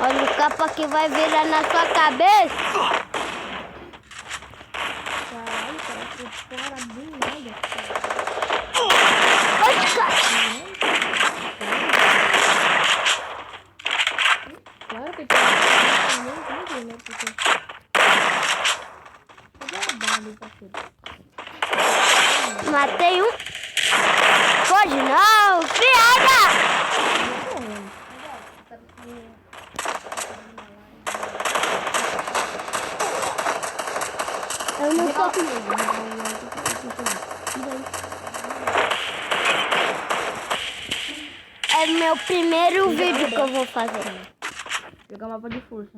Olha o capa que vai virar na sua cabeça. Caralho, cara, que porra do nada. Ai, cara. Claro que tem ninguém, né? Porque... Cadê a bala, parceiro? Matei um. Pode não, fiada! Eu não tô... É meu primeiro vídeo que eu vou fazer. Pegar mapa de força.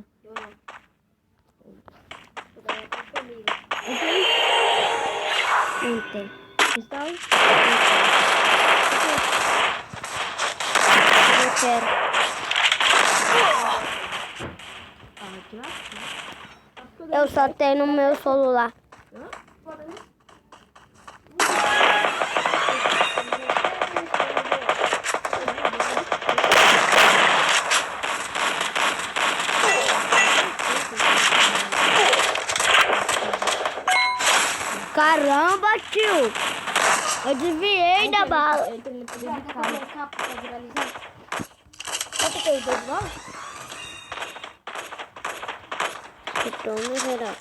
Não tem. Está? Eu quero. Eu só tenho no meu celular. Caramba, tio! Eu desviei da bala. Entra no poder de capa pra viralizar. Quanto que é os dois lá? Eu tô no geral.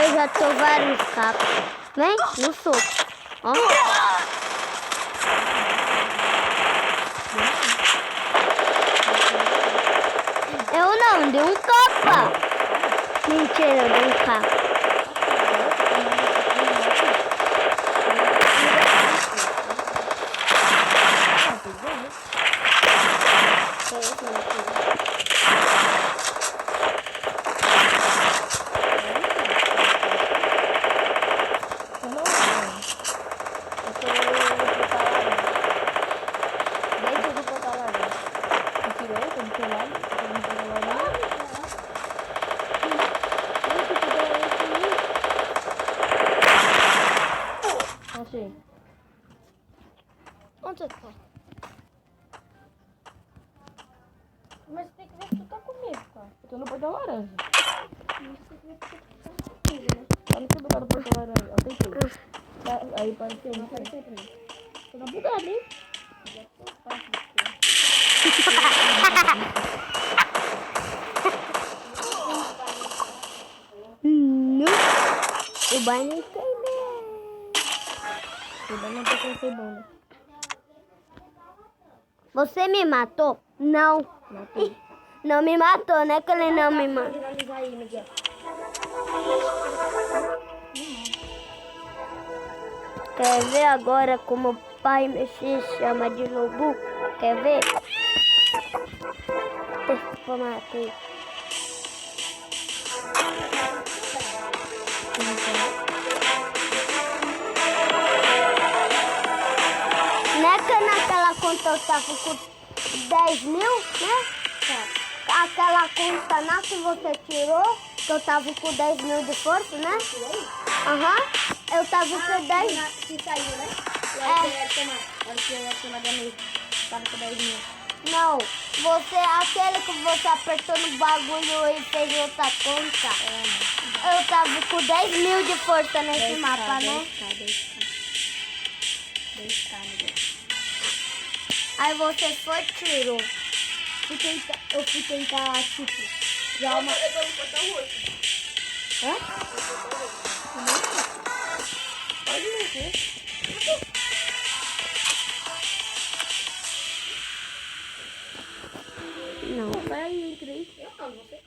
Eu já tô vários capas. Vem, no soco. Ó. Eu não, dei um capa. Mentira, eu dei um capa. Onde você tá? Mas tem que ver se tu tá comigo, cara. Eu tô no portão laranja. Olha que lugar do portão laranja. Apertei. Aí apareceu um. Apareceu pra mim. Tô na bugada, hein? O banho tem bem. O banho não foi bom, né? Você me matou? Não. Matei. Não me matou, né? Que ele não me matou. Viralizar aí, Miguel. Quer ver agora como o pai se chama de lobo? Quer ver? Eu matei. Naquela conta eu tava com 10 mil, né? Aquela conta na que você tirou, que eu tava com 10 mil de força, né? Aham. Eu tava com 10. Que saiu, né? É. que eu ia tomar da mesa. Tava com 10 mil. Não, aquele que você apertou no bagulho e fez outra conta. Eu tava com 10 mil de força nesse mapa, né? 10k, Miguel. Aí você foi e tirou. Eu fui tentar, tipo, já uma... Eu tô no portão roxo. Hã? Pode morrer. Não. Vai aí, entre aí. Eu não, você.